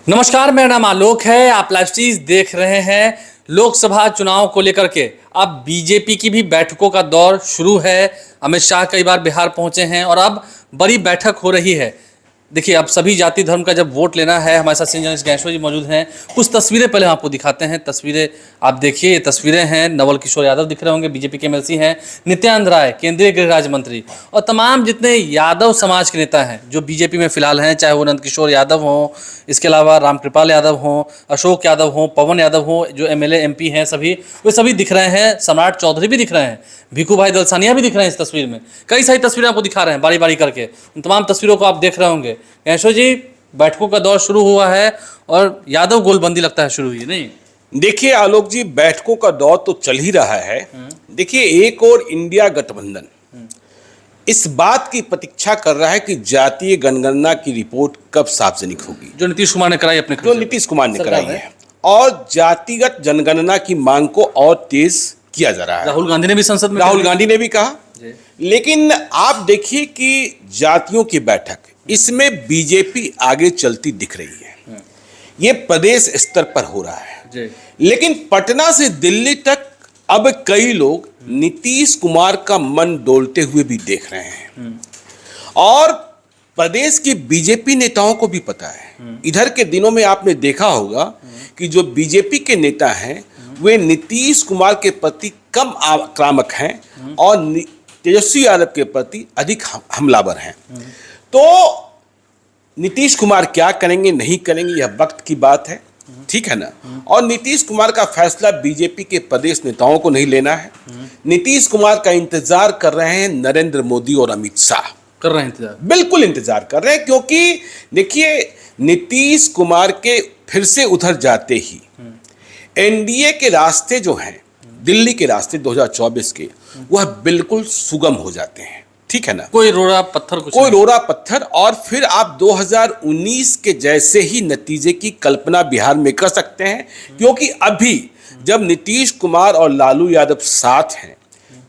नमस्कार, मेरा नाम आलोक है। आप लाइव स्ट्रीज देख रहे हैं। लोकसभा चुनाव को लेकर के अब बीजेपी की भी बैठकों का दौर शुरू है। अमित शाह कई बार बिहार पहुंचे हैं और अब बड़ी बैठक हो रही है। देखिए, अब सभी जाति धर्म का जब वोट लेना है, हमारे साथ सीनियर जर्नलिस्ट ज्ञानेश्वर जी मौजूद हैं। कुछ तस्वीरें पहले हम आपको दिखाते हैं। तस्वीरें आप देखिए, ये तस्वीरें हैं। नवल किशोर यादव दिख रहे होंगे, बीजेपी के एमएलसी हैं। नित्यानंद राय, केंद्रीय गृह राज्य मंत्री, और तमाम जितने यादव समाज के नेता हैं जो बीजेपी में फिलहाल हैं, चाहे वो नंद किशोर यादव हों, इसके अलावा रामकृपाल यादव हों, अशोक यादव हों, पवन यादव हों, जो एमएलए एमपी हैं, सभी वे सभी दिख रहे हैं। सम्राट चौधरी भी दिख रहे हैं, भिखू भाई दलसानिया भी दिख रहे हैं। इस तस्वीर में कई सारी तस्वीरें आपको दिखा रहे हैं बारी बारी करके। उन तमाम तस्वीरों को आप देख रहे होंगे। ज्ञानेश्वर जी, बैठकों का दौर शुरू हुआ है और यादव गोलबंदी लगता है शुरू हुई, नहीं? देखिए आलोक जी, बैठकों का दौर तो चल ही रहा है। देखिए, एक और इंडिया गठबंधन इस बात की प्रतीक्षा कर रहा है कि जातीय जनगणना की रिपोर्ट कब सार्वजनिक होगी, जो नीतीश कुमार ने कराई अपने जो नीतीश कुमार ने कराई है। और जातिगत जनगणना की मांग को और तेज किया जा रहा है। राहुल गांधी ने भी संसद में राहुल गांधी ने भी कहा। लेकिन आप देखिए कि जातियों की बैठक, इसमें बीजेपी आगे चलती दिख रही है। ये प्रदेश स्तर पर हो रहा है, लेकिन पटना से दिल्ली तक अब कई लोग नीतीश कुमार का मन डोलते हुए भी देख रहे हैं। और प्रदेश की बीजेपी नेताओं को भी पता है। इधर के दिनों में आपने देखा होगा कि जो बीजेपी के नेता हैं वे नीतीश कुमार के प्रति कम आक्रामक हैं और तेजस्वी यादव के प्रति अधिक हमलावर हैं। तो नीतीश कुमार क्या करेंगे नहीं करेंगे, यह वक्त की बात है, ठीक है ना। और नीतीश कुमार का फैसला बीजेपी के प्रदेश नेताओं को नहीं लेना है। नीतीश कुमार का इंतजार कर रहे हैं नरेंद्र मोदी और अमित शाह। कर रहे हैं इंतजार, बिल्कुल इंतजार कर रहे हैं। क्योंकि देखिए, नीतीश कुमार के फिर से उधर जाते ही एनडीए के रास्ते जो हैं, दिल्ली के रास्ते 2024 के, वह बिल्कुल सुगम हो जाते हैं, ठीक है ना। कोई रोड़ा पत्थर, कोई रोड़ा पत्थर। और फिर आप 2019 के जैसे ही नतीजे की कल्पना बिहार में कर सकते हैं। क्योंकि अभी जब नीतीश कुमार और लालू यादव साथ हैं,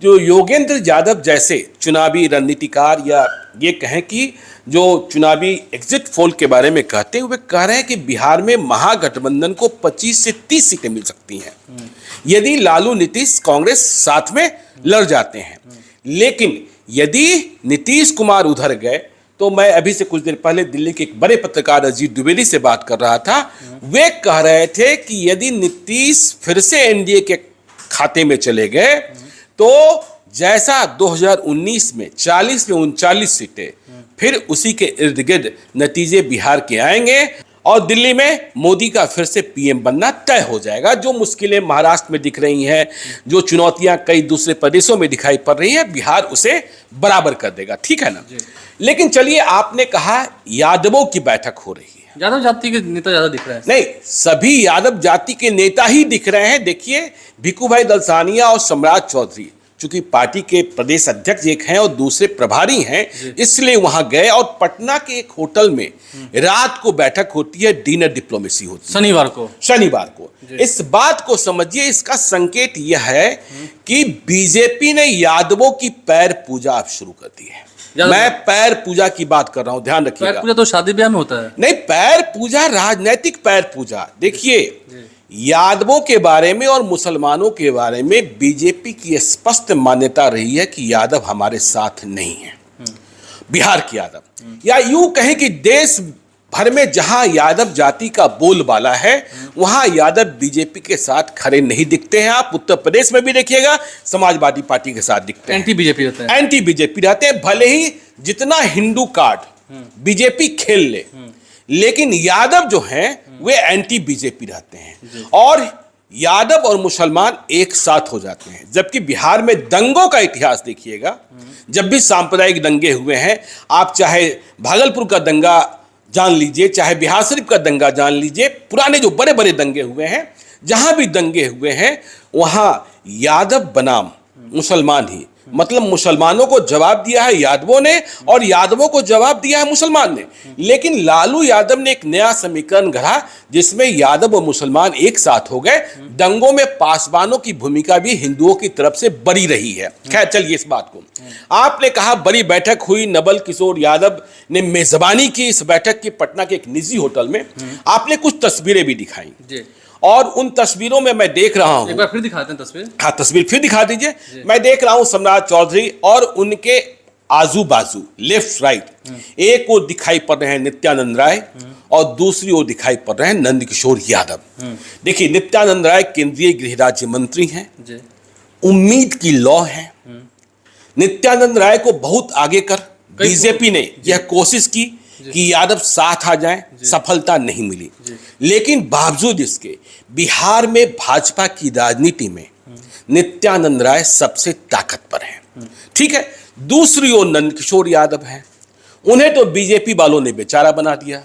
जो योगेंद्र यादव जैसे चुनावी रणनीतिकार, या ये कहें कि जो चुनावी एग्जिट पोल के बारे में कहते हुए कह रहे हैं कि बिहार में महागठबंधन को 25 से 30 सीटें मिल सकती हैं यदि लालू नीतीश कांग्रेस साथ में लड़ जाते हैं। लेकिन यदि नीतीश कुमार उधर गए, तो मैं अभी से कुछ देर पहले दिल्ली के एक बड़े पत्रकार अजीत द्विवेदी से बात कर रहा था। वे कह रहे थे कि यदि नीतीश फिर से एनडीए के खाते में चले गए, तो जैसा 2019 में 40 में 39 सीटें, फिर उसी के इर्द गिर्द नतीजे बिहार के आएंगे और दिल्ली में मोदी का फिर से पीएम बनना तय हो जाएगा। जो मुश्किलें महाराष्ट्र में दिख रही हैं, जो चुनौतियां कई दूसरे प्रदेशों में दिखाई पड़ रही हैं, बिहार उसे बराबर कर देगा, ठीक है ना। लेकिन चलिए, आपने कहा यादवों की बैठक हो रही है। यादव जाति के नेता ज्यादा दिख रहे हैं। नहीं, सभी यादव जाति के नेता ही दिख रहे हैं। देखिए, भिखू भाई दलसानिया और सम्राट चौधरी, चूंकि पार्टी के प्रदेश अध्यक्ष एक हैं और दूसरे प्रभारी हैं, इसलिए वहां गए। और पटना के एक होटल में रात को बैठक होती है, डिनर डिप्लोमेसी होती है शनिवार को। इस बात को समझिए, इसका संकेत यह है कि बीजेपी ने यादवों की पैर पूजा अब शुरू कर दी है। मैं पैर पूजा की बात कर रहा हूं, ध्यान रखिएगा। पैर पूजा तो शादी ब्याह में होता है। नहीं, पैर पूजा राजनैतिक पैर पूजा। देखिए, यादवों के बारे में और मुसलमानों के बारे में बीजेपी की स्पष्ट मान्यता रही है कि यादव हमारे साथ नहीं है। बिहार के यादव, या यूं कहें कि देश भर में जहां यादव जाति का बोलबाला है, वहां यादव बीजेपी के साथ खड़े नहीं दिखते हैं। आप उत्तर प्रदेश में भी देखिएगा, समाजवादी पार्टी के साथ दिखते हैं, एंटी बीजेपी रहते हैं। एंटी बीजेपी रहते हैं। भले ही जितना हिंदू कार्ड बीजेपी खेल ले, लेकिन यादव जो हैं वे एंटी बीजेपी रहते हैं। और यादव और मुसलमान एक साथ हो जाते हैं। जबकि बिहार में दंगों का इतिहास देखिएगा, जब भी सांप्रदायिक दंगे हुए हैं, आप चाहे भागलपुर का दंगा जान लीजिए, चाहे बिहार शरीफ का दंगा जान लीजिए, पुराने जो बड़े बड़े दंगे हुए हैं, जहां भी दंगे हुए हैं, वहां यादव बनाम मुसलमान ही मतलब मुसलमानों को जवाब दिया है यादवों ने और यादवों को जवाब दिया है मुसलमान ने। लेकिन लालू यादव ने एक नया समीकरण गढ़ा जिसमें यादव और मुसलमान एक साथ हो गए। दंगों में पासवानों की भूमिका भी हिंदुओं की तरफ से बड़ी रही है। खैर चलिए इस बात को, आपने कहा बड़ी बैठक हुई, नवल किशोर यादव ने मेजबानी की इस बैठक की पटना के एक निजी होटल में। आपने कुछ तस्वीरें भी दिखाई जी। और उन तस्वीरों में मैं देख रहा हूं, एक बार फिर दिखाते हैं तस्वीर। हाँ तस्वीर फिर दिखा दीजिए। मैं देख रहा हूं सम्राट चौधरी और उनके आजू बाजू लेफ्ट राइट, एक वो दिखाई पड़ रहे हैं नित्यानंद राय और दूसरी ओर दिखाई पड़ रहे हैं नंदकिशोर यादव। देखिए नित्यानंद राय केंद्रीय गृह राज्य मंत्री हैं, उम्मीद की लौ है। नित्यानंद राय को बहुत आगे कर बीजेपी ने यह कोशिश की कि यादव साथ आ जाएं, सफलता नहीं मिली। लेकिन बावजूद इसके बिहार में भाजपा की राजनीति में नित्यानंद राय सबसे ताकतवर हैं। ठीक है, दूसरी ओर नंदकिशोर यादव हैं, उन्हें तो बीजेपी वालों ने बेचारा बना दिया।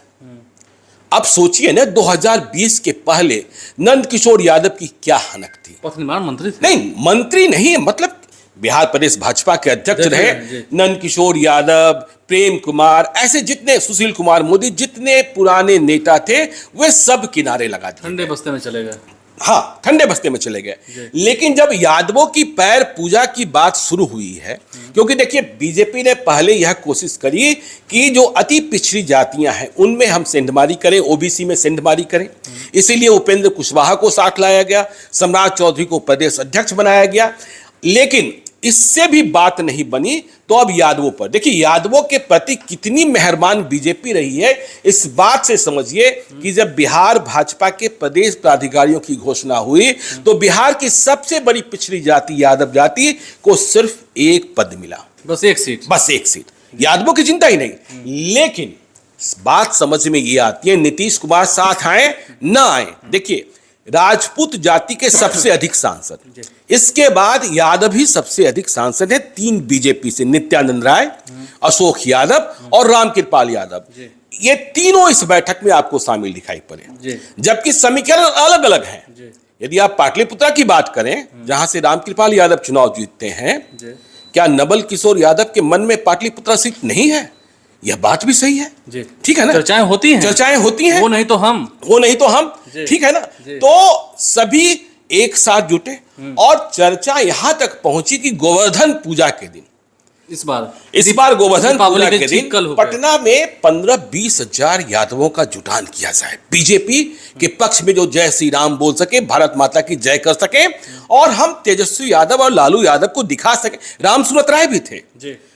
अब सोचिए ना 2020 के पहले नंदकिशोर यादव की क्या हनक थी। पथ निर्माण मंत्री थे। नहीं मंत्री नहीं, मतलब बिहार प्रदेश भाजपा के अध्यक्ष रहे नंदकिशोर यादव, प्रेम कुमार, ऐसे जितने, सुशील कुमार मोदी, जितने पुराने नेता थे वे सब किनारे लगा दिए, ठंडे बस्ते में चले गए। हाँ ठंडे बस्ते में चले गए। लेकिन जब यादवों की पैर पूजा की बात शुरू हुई है, क्योंकि देखिए बीजेपी ने पहले यह कोशिश करी कि जो अति पिछड़ी जातियां हैं उनमें हम सेंधमारी करें, ओबीसी में सेंधमारी करें, इसीलिए उपेंद्र कुशवाहा को साथ लाया गया, सम्राट चौधरी को प्रदेश अध्यक्ष बनाया गया। लेकिन इससे भी बात नहीं बनी तो अब यादवों पर देखिए, यादवों के प्रति कितनी मेहरबान बीजेपी रही है इस बात से समझिए कि जब बिहार भाजपा के प्रदेश पदाधिकारियों की घोषणा हुई तो बिहार की सबसे बड़ी पिछड़ी जाति यादव जाति को सिर्फ एक पद मिला, बस एक सीट। बस एक सीट, यादवों की चिंता ही नहीं। लेकिन बात समझ में ये आती है नीतीश कुमार साथ आए ना आए, देखिए राजपूत जाति के सबसे अधिक सांसद, इसके बाद यादव ही सबसे अधिक सांसद है, 3 बीजेपी से, नित्यानंद राय, अशोक यादव और रामकृपाल यादव, ये तीनों इस बैठक में आपको शामिल दिखाई पड़े, जबकि समीकरण अलग अलग हैं। यदि आप पाटलिपुत्रा की बात करें जहां से रामकृपाल यादव चुनाव जीतते हैं, क्या नवल किशोर यादव के मन में पाटलिपुत्रा सीट नहीं है? यह बात भी सही है, ठीक है ना, चर्चाएं होती हैं, चर्चाएं होती हैं, वो नहीं तो हम, वो नहीं तो हम, ठीक है ना। तो सभी एक साथ जुटे और चर्चा यहां तक पहुंची कि गोवर्धन पूजा के दिन, इस बार गोवर्धन पूजा के दिन पटना में 15-20 हजार यादवों का जुटान किया जाए, बीजेपी के पक्ष में जो जय श्री राम बोल सके, भारत माता की जय कर सके और हम तेजस्वी यादव और लालू यादव को दिखा सके। रामसूरत राय भी थे,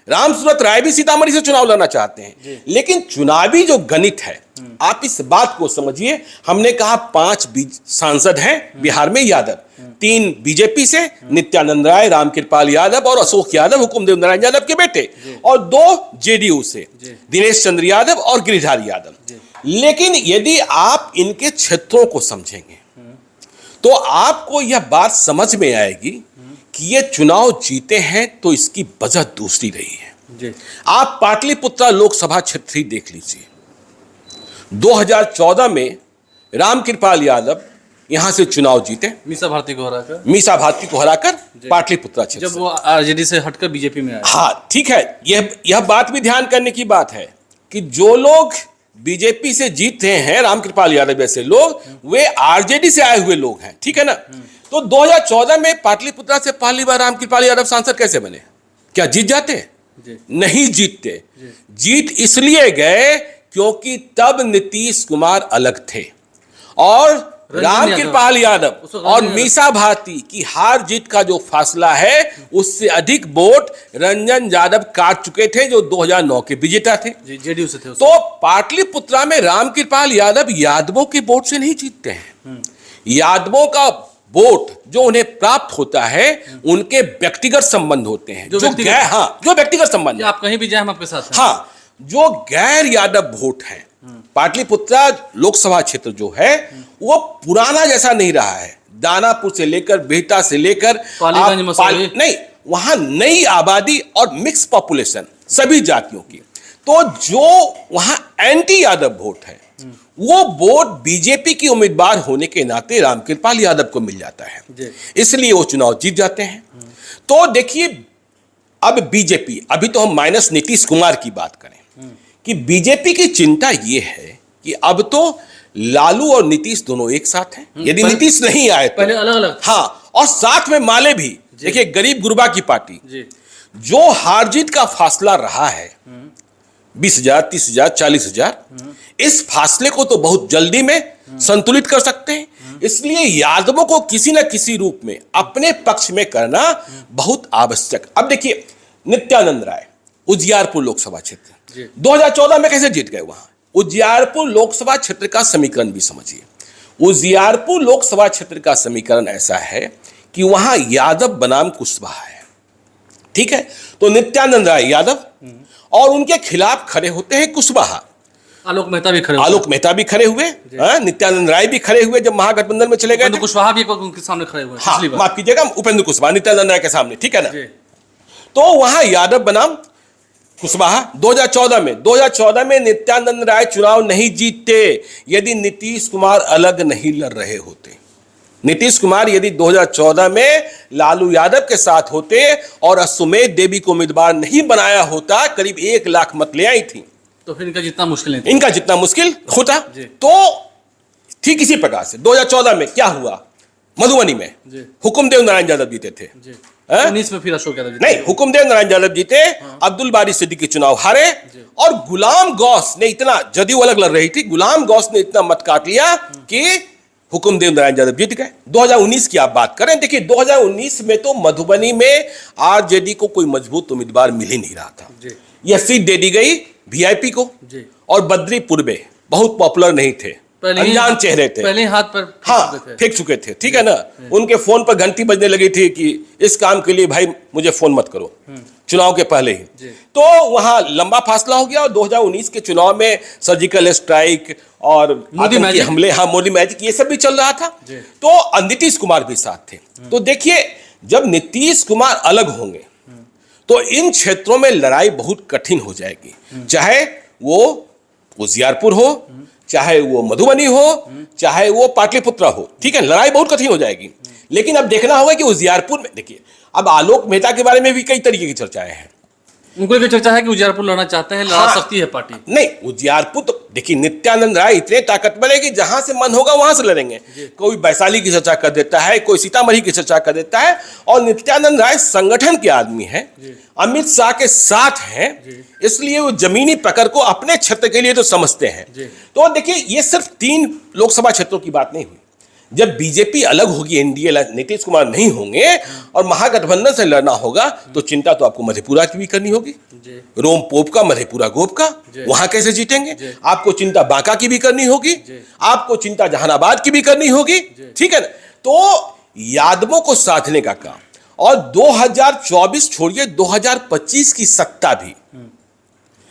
रामसूरत राय भी सीतामढ़ी से चुनाव लड़ना चाहते हैं। लेकिन चुनावी जो गणित है, आप इस बात को समझिए, हमने कहा 5 सांसद हैं बिहार में यादव, 3 बीजेपी से नित्यानंद राय, रामकृपाल यादव और अशोक यादव, हुकुमदेव नारायण यादव के बेटे, और 2 जेडीयू से दिनेश चंद्र यादव और गिरिधारी यादव। लेकिन यदि आप इनके क्षेत्रों को समझेंगे तो आपको यह बात समझ में आएगी कि ये चुनाव जीते हैं तो इसकी वजह दूसरी रही है। आप पाटलिपुत्रा लोकसभा क्षेत्र ही देख लीजिए, 2014 में रामकृपाल यादव यहां से चुनाव जीते, मीसा भारती को हराकर पाटलिपुत्रा क्षेत्र, जब वो आरजेडी से हटकर बीजेपी में आए। हाँ ठीक है, यह बात भी ध्यान करने की बात है कि जो लोग बीजेपी से जीते हैं, रामकृपाल यादव जैसे लोग, वे आरजेडी से आए हुए लोग हैं, ठीक है ना। तो 2014 में पाटलिपुत्रा से पहली बार रामकृपाल यादव सांसद कैसे बने? क्या जीत जाते? नहीं जीतते। जीत इसलिए गए क्योंकि तब नीतीश कुमार अलग थे और रामकृपाल यादव और मीसा भारती की हार जीत का जो फासला है उससे अधिक वोट रंजन यादव काट चुके थे जो 2009 के विजेता थे, जेडीयू से थे। तो पाटलिपुत्रा में रामकृपाल यादव यादवों के वोट से नहीं जीतते हैं। यादवों का वोट जो उन्हें प्राप्त होता है उनके व्यक्तिगत संबंध होते हैं, जो व्यक्तिगत संबंध, आप कहीं भी जाए हम आपके साथ हैं। हाँ, जो गैर यादव वोट हैं, पाटलिपुत्रा लोकसभा क्षेत्र जो है वो पुराना जैसा नहीं रहा है। दानापुर से लेकर बेहटा से लेकर नहीं, वहां नई आबादी और मिक्स पॉपुलेशन सभी जातियों की, तो जो वहां एंटी यादव वोट है वो वोट बीजेपी की उम्मीदवार होने के नाते रामकृपाल यादव को मिल जाता है, इसलिए वो चुनाव जीत जाते हैं। तो देखिए अब बीजेपी, अभी तो हम माइनस नीतीश कुमार की बात करें कि बीजेपी की चिंता ये है कि अब तो लालू और नीतीश दोनों एक साथ हैं। यदि नीतीश नहीं आए तो पहले अलग अलग। हाँ, और साथ में माले भी। देखिए, गरीब गुरबा की पार्टी जी। जो हार जीत का फासला रहा है 20,000, 30,000, 40,000, इस फासले को तो बहुत जल्दी में संतुलित कर सकते हैं। इसलिए यादवों को किसी न किसी रूप में अपने पक्ष में करना बहुत आवश्यक। अब देखिए, नित्यानंद राय उजियारपुर लोकसभा क्षेत्र 2014 में कैसे जीत गए वहां। उजियारपुर लोकसभा क्षेत्र का समीकरण भी समझिए। उजियारपुर लोकसभा क्षेत्र का समीकरण ऐसा है कि वहां यादव बनाम कुशवाहा है, ठीक है। तो नित्यानंद राय यादव और उनके खिलाफ खड़े होते हैं कुशवाहा। आलोक मेहता भी खड़े हुए। आलोक मेहता भी खड़े हुए, नित्यानंद राय भी खड़े हुए जब महागठबंधन में चले गए। उपेंद्र कुशवाहा भी एक वक्त उनके सामने खड़े हुए। हाँ, माफ कीजिएगा, उपेंद्र कुशवाहा नित्यानंद राय के सामने, ठीक है ना। तो वहां यादव बनाम कुशवाहा 2014 में नित्यानंद राय चुनाव नहीं जीतते यदि नीतीश कुमार अलग नहीं लड़ रहे होते। नीतीश कुमार यदि 2014 में लालू यादव के साथ होते और सुमेध देवी को उम्मीदवार नहीं बनाया होता, करीब 1 लाख मत ले आई थी, तो फिर इनका जितना मुश्किल होता। तो ठीक इसी प्रकार से 2014 में क्या हुआ, मधुबनी में हुकुमदेव नारायण यादव जीते थे। 19 में फिर अशोक यादव जीते। नहीं, हुकुमदेव नारायण यादव जीते, अब्दुल बारी सिद्दीकी चुनाव हारे, और गुलाम गौस ने इतना, जदयू अलग लड़ रही थी, गुलाम गौस ने इतना मत काट लिया कि हुकुमदेव नारायण यादव जीत गए। 2019 की आप बात करें, देखिए 2019 में तो मधुबनी में आरजेडी को कोई मजबूत उम्मीदवार मिल ही नहीं रहा था। यह सीट दे दी गई वीआईपी को, और बद्री पूर्वे बहुत पॉपुलर नहीं थे, अनजान चेहरे थे, पहले हाथ पर फेंक चुके थे, ठीक है ना। उनके फोन पर घंटी बजने लगी थी कि इस काम के लिए भाई मुझे फोन मत करो, चुनाव के पहले ही। तो वहां लंबा फासला हो गया, और 2019 के चुनाव में सर्जिकल स्ट्राइक और आतंकी हमले, हाँ, मोदी मैजिक, ये सब भी चल रहा था। तो नीतीश कुमार भी साथ थे। तो देखिए, जब नीतीश कुमार अलग होंगे तो इन क्षेत्रों में लड़ाई बहुत कठिन हो जाएगी, चाहे वो उजियारपुर हो, चाहे वो मधुबनी हो, चाहे वो पाटलिपुत्र हो, ठीक है, लड़ाई बहुत कठिन हो जाएगी। लेकिन अब देखना होगा कि उजियारपुर में, देखिए, अब आलोक मेहता के बारे में भी कई तरीके की चर्चाएं हैं। उनको ये चर्चा है कि उजियारपुर लड़ना चाहते हैं, लड़ा सकती है पार्टी। नहीं, उजियारपुर तो देखिए, नित्यानंद राय इतने ताकतवर है कि जहां से मन होगा वहां से लड़ेंगे। कोई वैशाली की चर्चा कर देता है, कोई सीतामढ़ी की चर्चा कर देता है, और नित्यानंद राय संगठन के आदमी हैं, अमित शाह के साथ हैं, इसलिए वो जमीनी प्रकर को अपने क्षेत्र के लिए तो समझते हैं। तो देखिए, ये सिर्फ 3 लोकसभा क्षेत्रों की बात नहीं हुई। जब बीजेपी अलग होगी, एनडीए, नीतीश कुमार नहीं होंगे और महागठबंधन से लड़ना होगा, तो चिंता तो आपको मधेपुरा की भी करनी होगी, रोम पोप का, मधेपुरा गोप का, वहां कैसे जीतेंगे। आपको चिंता बांका की भी करनी होगी, आपको चिंता जहानाबाद की भी करनी होगी, ठीक है ना। तो यादवों को साधने का काम, और 2024 छोड़िए, 2025 की सत्ता भी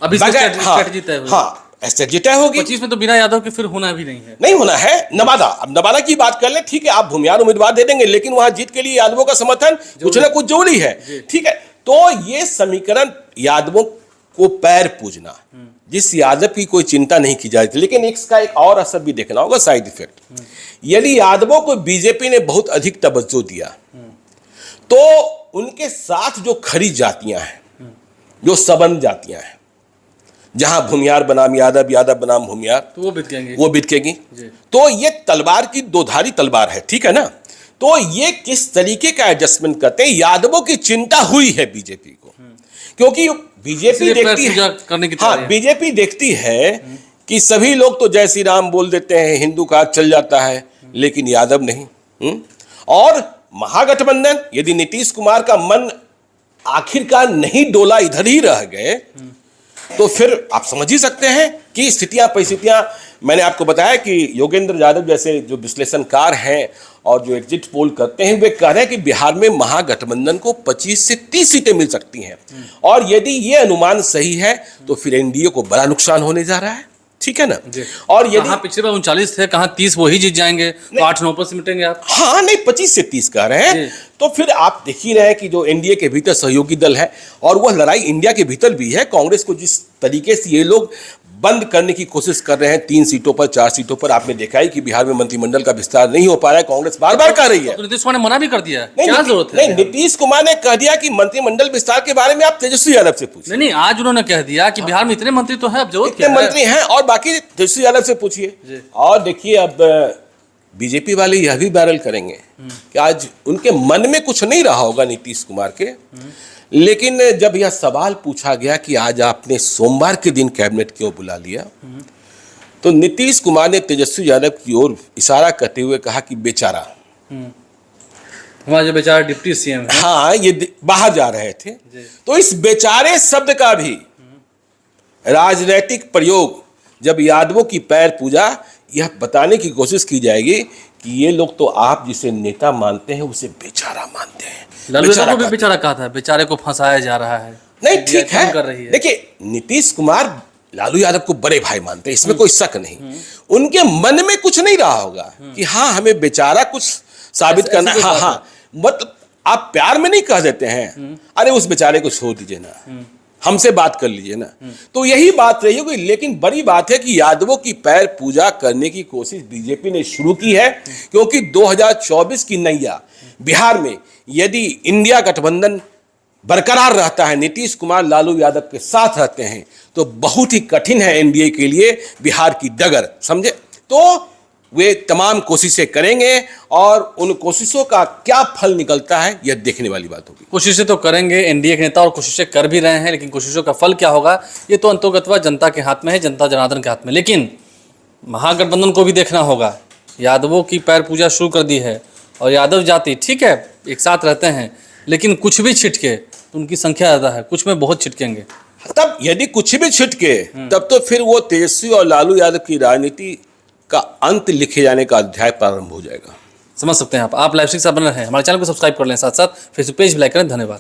अभी स्ट्रेटजी तय हुई। हाँ, स्ट्रेटजी तय होगी। 25 में तो बिना यादव के फिर होना भी नहीं होना है। नवादा, अब नवादा की बात कर ले, ठीक है, आप भूमियार उम्मीदवार दे देंगे, लेकिन वहां जीत के लिए यादवों का समर्थन कुछ ना कुछ जरूरी है, ठीक है। तो ये समीकरण, यादवों को पैर पूजना, जिस यादव की कोई चिंता नहीं की जाती, लेकिन इसका एक और असर भी देखना होगा, साइड इफेक्ट। यदि यादवों को बीजेपी ने बहुत अधिक तवज्जो दिया, तो उनके साथ जो खड़ी जातियां हैं, जो सबंध जातियां हैं, जहां भूमियार बनाम यादव, यादव बनाम भूमियार, तो वो बिकेंगी। तो ये तलवार की दोधारी तलवार है, ठीक है ना। तो ये किस तरीके का एडजस्टमेंट करते हैं, यादवों की चिंता हुई है बीजेपी को, क्योंकि बीजेपी देखती है, हाँ, बीजेपी देखती है कि सभी लोग तो जय श्री राम बोल देते हैं, हिंदू का चल जाता है, लेकिन यादव नहीं। और महागठबंधन, यदि नीतीश कुमार का मन आखिरकार नहीं डोला, इधर ही रह गए, तो फिर आप समझ ही सकते हैं कि स्थितियां परिस्थितियां। मैंने आपको बताया कि योगेंद्र यादव जैसे जो विश्लेषणकार हैं और जो एग्जिट पोल करते हैं, वे कह रहे हैं कि बिहार में महागठबंधन को 25 से 30 सीटें मिल सकती हैं, और यदि ये अनुमान सही है तो फिर एनडीए को बड़ा नुकसान होने जा रहा है, ठीक है ना। और यदि पिछले बार 39 थे, कहाँ 30 वही जीत जाएंगे, तो 8-9 पर सिमटेंगे आप। हाँ, नहीं, 25 से 30 कह रहे हैं। तो फिर आप देख ही रहे हैं कि जो एनडीए के भीतर सहयोगी दल है, और वह लड़ाई इंडिया के भीतर भी है, कांग्रेस को जिस तरीके से ये लोग बंद करने की कोशिश कर रहे हैं 3 सीटों पर, 4 सीटों पर। आपने देखा ही कि बिहार में मंत्रिमंडल का विस्तार नहीं हो पा रहा है, कांग्रेस बार बार कह रही है। तो नीतीश कुमार ने मना भी कर दिया है, नहीं, क्या जरूरत है? नहीं, नीतीश कुमार ने कह दिया कि मंत्रिमंडल विस्तार के बारे में आप तेजस्वी यादव से पूछिए। नहीं, आज उन्होंने कह दिया कि बिहार में इतने मंत्री तो है, अब जरूरत इतने क्या है? मंत्री हैं और बाकी तेजस्वी यादव से पूछिए। और देखिए, अब बीजेपी वाले यह भी वायरल करेंगे कि आज उनके मन में कुछ नहीं रहा होगा नीतीश कुमार के, लेकिन जब यह सवाल पूछा गया कि आज आपने सोमवार के दिन कैबिनेट क्यों बुला लिया, तो नीतीश कुमार ने तेजस्वी यादव की ओर इशारा करते हुए कहा कि बेचारा। हमारे जो बेचारा डिप्टी सीएम है, हाँ, ये बाहर जा रहे थे, तो इस बेचारे शब्द का भी राजनीतिक प्रयोग जब यादवों की पैर पूजा, यह बताने की कोशिश की जाएगी कि ये लोग तो आप जिसे नेता मानते हैं उसे बेचारा मानते हैं। लालू यादव को भी बेचारा कहा था, बेचारे को फंसाया जा रहा है। नहीं, ठीक है, कर रही है। देखिए, नीतीश कुमार लालू यादव को बड़े भाई मानते हैं, इसमें कोई शक नहीं। उनके मन में कुछ नहीं रहा होगा कि हाँ, हमें बेचारा कुछ साबित करना है। हाँ हाँ, मतलब आप प्यार में नहीं कह देते हैं, अरे उस बेचारे को छोड़ दीजिए ना, हमसे बात कर लीजिए ना, तो यही बात रही होगी। लेकिन बड़ी बात है कि यादवों की पैर पूजा करने की कोशिश बीजेपी ने शुरू की है, क्योंकि 2024 की नैया बिहार में यदि इंडिया गठबंधन बरकरार रहता है, नीतीश कुमार लालू यादव के साथ रहते हैं, तो बहुत ही कठिन है एनडीए के लिए बिहार की डगर, समझे। तो वे तमाम कोशिशें करेंगे और उन कोशिशों का क्या फल निकलता है, यह देखने वाली बात होगी। कोशिशें तो करेंगे एनडीए के नेता और कोशिशें कर भी रहे हैं, लेकिन कोशिशों का फल क्या होगा ये तो अंतोगत्वा जनता के हाथ में है, जनता जनार्दन के हाथ में। लेकिन महागठबंधन को भी देखना होगा, यादवों की पैर पूजा शुरू कर दी है और यादव जाति ठीक है एक साथ रहते हैं, लेकिन कुछ भी छिटके तो उनकी संख्या ज़्यादा है, कुछ में बहुत छिटकेंगे। तब यदि कुछ भी छिटके तब तो फिर वो तेजस्वी और लालू यादव की राजनीति का अंत लिखे जाने का अध्याय प्रारंभ हो जाएगा। समझ सकते हैं आप लाइव स्ट्रीम से बने रहें, हमारे चैनल को सब्सक्राइब कर लें, साथ साथ फेसबुक पेज भी लाइक करें। धन्यवाद।